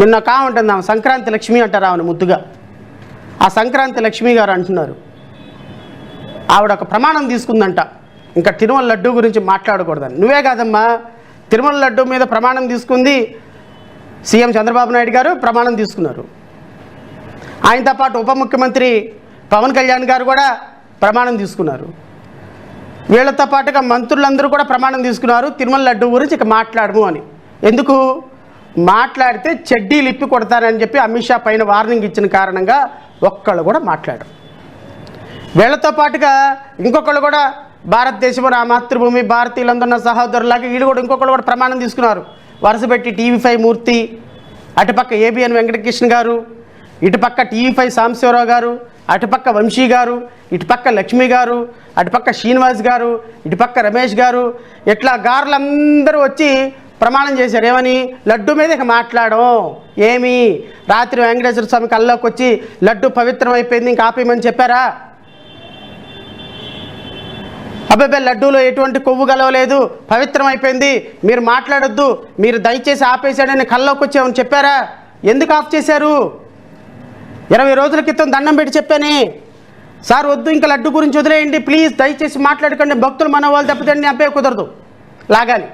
నిన్న కామంటుంది ఆమె సంక్రాంతి లక్ష్మి అంటారు ఆమెను ముద్దుగా. ఆ సంక్రాంతి లక్ష్మి గారు అంటున్నారు ఆవిడ ఒక ప్రమాణం తీసుకుందంట, ఇంకా తిరుమల లడ్డు గురించి మాట్లాడకూడదని. నువ్వే కాదమ్మా, తిరుమల లడ్డు మీద ప్రమాణం తీసుకుంది సీఎం చంద్రబాబు నాయుడు గారు, ప్రమాణం తీసుకున్నారు. ఆయనతో పాటు ఉప ముఖ్యమంత్రి పవన్ కళ్యాణ్ గారు కూడా ప్రమాణం తీసుకున్నారు. వీళ్ళతో పాటుగా మంత్రులందరూ కూడా ప్రమాణం తీసుకున్నారు తిరుమల లడ్డు గురించి ఇక మాట్లాడము అని. ఎందుకు మాట్లాడితే చెడ్డీలు ఇప్పి కొడతారని చెప్పి అమిత్ షా పైన వార్నింగ్ ఇచ్చిన కారణంగా ఒక్కళ్ళు కూడా మాట్లాడరు. వీళ్ళతో పాటుగా ఇంకొకళ్ళు కూడా భారతదేశం నా మాతృభూమి, భారతీయులందరూ సహోదరులాగా వీళ్ళు కూడా ఇంకొకళ్ళు కూడా ప్రమాణం తీసుకున్నారు. వరుసపెట్టి టీవీ5 మూర్తి, అటుపక్క ఏబిఎన్ వెంకటకృష్ణ గారు, ఇటుపక్క టీవీ5 సాంబశివరావు గారు, అటుపక్క వంశీ గారు, ఇటుపక్క లక్ష్మి గారు, అటుపక్క శ్రీనివాస్ గారు, ఇటుపక్క రమేష్ గారు, ఇట్లా గారులందరూ వచ్చి ప్రమాణం చేశారు. ఏమని? లడ్డు మీద ఇక మాట్లాడడం. ఏమి రాత్రి వెంకటేశ్వర స్వామి కల్లోకి వచ్చి లడ్డు పవిత్రం అయిపోయింది ఇంకా ఆపేయమని చెప్పారా? అబ్బాయి లడ్డూలో ఎటువంటి కొవ్వు గలవలేదు, పవిత్రం అయిపోయింది, మీరు మాట్లాడొద్దు, మీరు దయచేసి ఆపేసాడని కల్లోకి వచ్చామని చెప్పారా? ఎందుకు ఆఫ్ చేశారు? 20 రోజుల క్రితం దండం పెట్టి చెప్పానే, సార్ వద్దు ఇంకా లడ్డు గురించి వదిలేయండి ప్లీజ్, దయచేసి మాట్లాడకండి, భక్తులు మన వాళ్ళు తప్పితండి, అబ్బాయి కుదరదు, లాగాలి.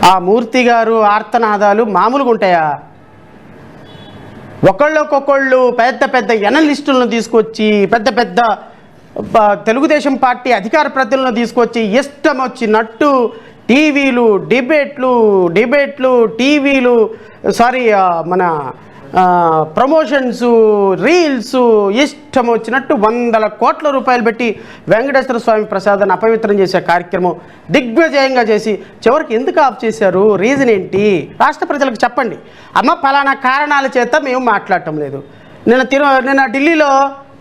ఆ మూర్తి గారు ఆర్తనాదాలు మామూలుగా ఉంటాయా? ఒకళ్ళొకొకళ్ళు పెద్ద పెద్ద ఎనలిస్టులను తీసుకొచ్చి, పెద్ద పెద్ద తెలుగుదేశం పార్టీ అధికార ప్రతినిధులను తీసుకొచ్చి ఇష్టం వచ్చినట్టు టీవీలు డిబేట్లు టీవీలు మన ప్రమోషన్స్, రీల్స్ ఇష్టం వచ్చినట్టు 100 కోట్ల రూపాయలు పెట్టి వెంకటేశ్వర స్వామి ప్రసాదాన్ని అపవిత్రం చేసే కార్యక్రమం దిగ్విజయంగా చేసి చివరికి ఎందుకు ఆఫ్ చేశారు? రీజన్ ఏంటి? రాష్ట్ర ప్రజలకు చెప్పండి. అమ్మ ఫలానా కారణాల చేత మేము మాట్లాడటం లేదు. నిన్న ఢిల్లీలో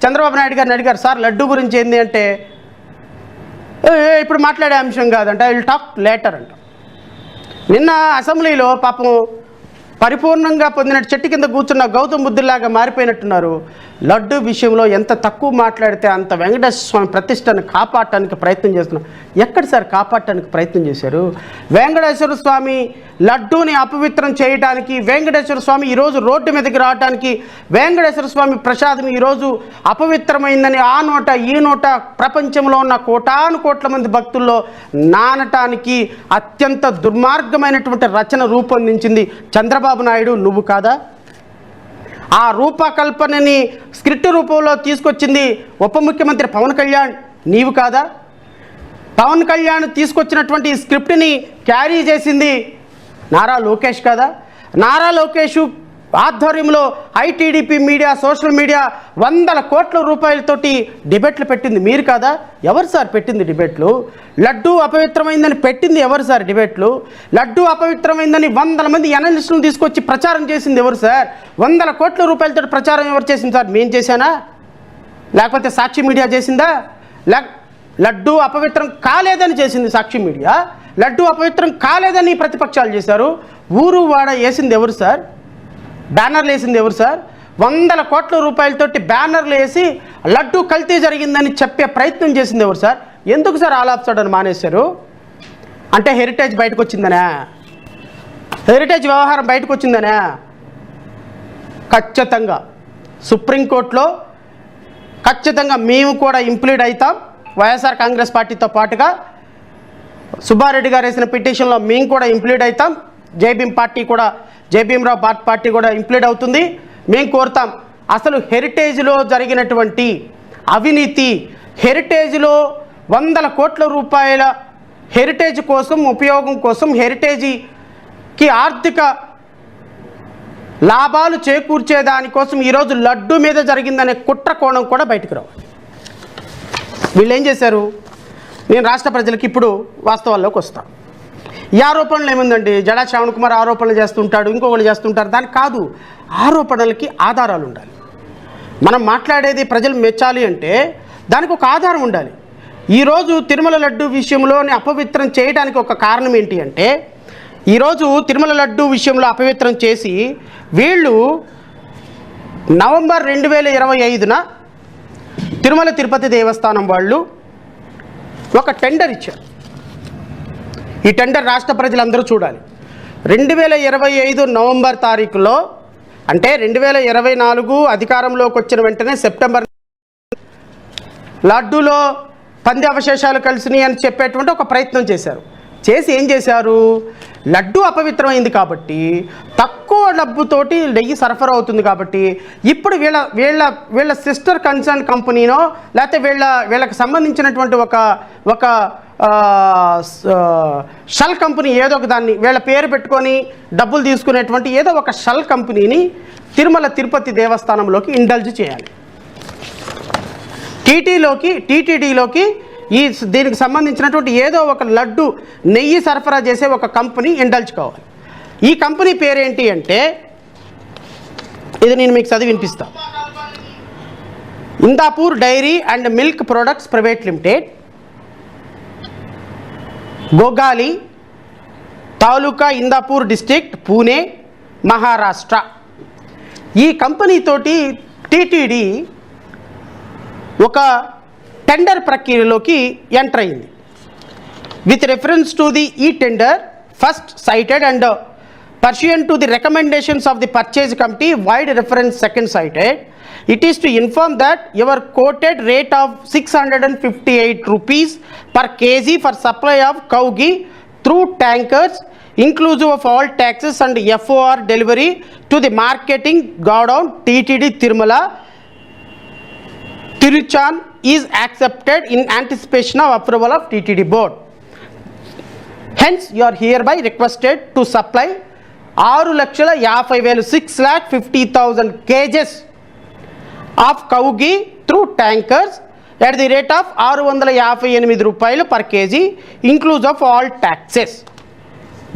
చంద్రబాబు నాయుడు గారిని అడిగారు, సార్ లడ్డు గురించి ఏంది అంటే, ఇప్పుడు మాట్లాడే అంశం కాదంట, ఐ విల్ టాక్ లేటర్ అంట. నిన్న అసెంబ్లీలో పాపం పరిపూర్ణంగా పొందినట్టు చెట్టు కింద కూర్చున్న గౌతమ్ బుద్ధుల్లాగా మారిపోయినట్టున్నారు. లడ్డు విషయంలో ఎంత తక్కువ మాట్లాడితే అంత వెంకటేశ్వర స్వామి ప్రతిష్టను కాపాడటానికి ప్రయత్నం చేస్తున్నారు. ఎక్కడ సార్ కాపాడటానికి ప్రయత్నం చేశారు? వెంకటేశ్వర స్వామి లడ్డూని అపవిత్రం చేయడానికి, వెంకటేశ్వర స్వామి ఈరోజు రోడ్డు మీదకి రావడానికి, వెంకటేశ్వర స్వామి ప్రసాదం ఈరోజు అపవిత్రమైందని ఆ నోట ఈ నోట ప్రపంచంలో ఉన్న కోటాను కోట్ల మంది భక్తుల్లో నానటానికి అత్యంత దుర్మార్గమైనటువంటి రచన రూపొందించింది చంద్రబాబు నాయుడు, నువ్వు కాదా? ఆ రూపకల్పనని స్క్రిప్ట్ రూపంలో తీసుకొచ్చింది ఉప ముఖ్యమంత్రి పవన్ కళ్యాణ్, నీవు కాదా? పవన్ కళ్యాణ్ తీసుకొచ్చినటువంటి స్క్రిప్ట్ని క్యారీ చేసింది నారా లోకేష్ కాదా? నారా లోకేష్ ఆధ్వర్యంలో ఐటీడీపీ మీడియా, సోషల్ మీడియా 100 కోట్ల రూపాయలతోటి డిబేట్లు పెట్టింది మీరు కాదా? ఎవరు సార్ పెట్టింది డిబేట్లు? లడ్డు అపవిత్రమైందని పెట్టింది ఎవరు సార్ డిబేట్లు? లడ్డు అపవిత్రమైందని 100 మంది ఎనలిస్టులను తీసుకొచ్చి ప్రచారం చేసింది ఎవరు సార్? 100 కోట్ల రూపాయలతో ప్రచారం ఎవరు చేసింది సార్? మేము చేశానా? లేకపోతే సాక్షి మీడియా చేసిందా? లడ్డు అపవిత్రం కాలేదని చేసింది సాక్షి మీడియా, లడ్డు అపవిత్రం కాలేదని ప్రతిపక్షాలు చేశారు. ఊరు వాడ వేసింది ఎవరు సార్? బ్యానర్లు వేసింది ఎవరు సార్? 100 కోట్ల రూపాయలతోటి బ్యానర్లు వేసి లడ్డు కల్తీ జరిగిందని చెప్పే ప్రయత్నం చేసింది ఎవరు సార్? ఎందుకు సార్ ఆల్ ఆఫ్ సడన్ మానేశారు? అంటే హెరిటేజ్ బయటకు వచ్చిందనే, హెరిటేజ్ వ్యవహారం బయటకు వచ్చిందనే. ఖచ్చితంగా సుప్రీంకోర్టులో ఖచ్చితంగా మేము కూడా ఇంప్లీడ్ అవుతాం. వైఎస్ఆర్ కాంగ్రెస్ పార్టీతో పాటుగా సుబ్బారెడ్డి గారు వేసిన పిటిషన్లో మేము కూడా ఇంప్లీడ్ అవుతాం. జేబీఎం రావు పార్టీ కూడా ఇంప్లీడ్ అవుతుంది. మేము కోరుతాం, అసలు హెరిటేజ్లో జరిగినటువంటి అవినీతి, హెరిటేజ్లో 100 కోట్ల రూపాయల హెరిటేజ్ కోసం, ఉపయోగం కోసం, హెరిటేజీకి ఆర్థిక లాభాలు చేకూర్చేదానికోసం ఈరోజు లడ్డు మీద జరిగిందనే కుట్ర కోణం కూడా బయటకు రావాలి. వీళ్ళు ఏం చేశారు? నేను రాష్ట్ర ప్రజలకు ఇప్పుడు వాస్తవాల్లోకి వస్తాను. ఈ ఆరోపణలు ఏముందండి, జడా శ్రావణ్ కుమార్ ఆరోపణలు చేస్తుంటాడు, ఇంకొకళ్ళు చేస్తుంటారు, దానికి కాదు. ఆరోపణలకి ఆధారాలు ఉండాలి. మనం మాట్లాడేది ప్రజలు మెచ్చాలి అంటే దానికి ఒక ఆధారం ఉండాలి. ఈరోజు తిరుమల లడ్డు విషయంలోని అపవిత్రం చేయడానికి ఒక కారణం ఏంటి అంటే, ఈరోజు తిరుమల లడ్డు విషయంలో అపవిత్రం చేసి వీళ్ళు నవంబర్ 2025న తిరుమల తిరుపతి దేవస్థానం వాళ్ళు ఒక టెండర్ ఇచ్చారు. ఈ టెండర్ రాష్ట్ర ప్రజలందరూ చూడాలి. 2025 నవంబర్ తారీఖులో, అంటే 2024 అధికారంలోకి వచ్చిన వెంటనే సెప్టెంబర్ లడ్డూలో పంది అవశేషాలు కలిసినాయి అని చెప్పేటువంటి ఒక ప్రయత్నం చేశారు. చేసి ఏం చేశారు, లడ్డు అపవిత్రమైంది కాబట్టి తక్కువ డబ్బుతోటి నెయ్యి సరఫరా అవుతుంది కాబట్టి ఇప్పుడు వీళ్ళ సిస్టర్ కన్సర్న్ కంపెనీనో లేకపోతే వీళ్ళకి సంబంధించినటువంటి ఒక షల్ కంపెనీ ఏదో ఒక దాన్ని వీళ్ళ పేరు పెట్టుకొని డబ్బులు తీసుకునేటువంటి ఏదో ఒక షల్ కంపెనీని తిరుమల తిరుపతి దేవస్థానంలోకి ఇండల్జ్ చేయాలి. టీటీడీలోకి దీనికి సంబంధించినటువంటి ఏదో ఒక లడ్డు నెయ్యి సరఫరా చేసే ఒక కంపెనీ ఇండల్జ్ కావాలి. ఈ కంపెనీ పేరేంటి అంటే, ఇది నేను మీకు చదివి వినిపిస్తా. Indapur dairy and milk products private limited, Gogali, taluka, Indapur district, Pune, Maharashtra. ఈ కంపెనీతోటి టీటీడీ ఒక టెండర్ ప్రక్రియలోకి ఎంటర్ అయింది. విత్ రెఫరెన్స్ టు ది ఈ tender first cited and pursuant to the recommendations of the purchase committee wide reference second cited, it is to inform that your quoted rate of 658 rupees per kg for supply of cow ghee through tankers inclusive of all taxes and FOR delivery to the marketing godown TTD Tirumala Tiruchan is accepted in anticipation of approval of TTD board. Hence you are hereby requested to supply 6,50,000 6,50,000 kgs of cow ghee through tankers at the rate of 658 rupees per kg inclusive of all taxes.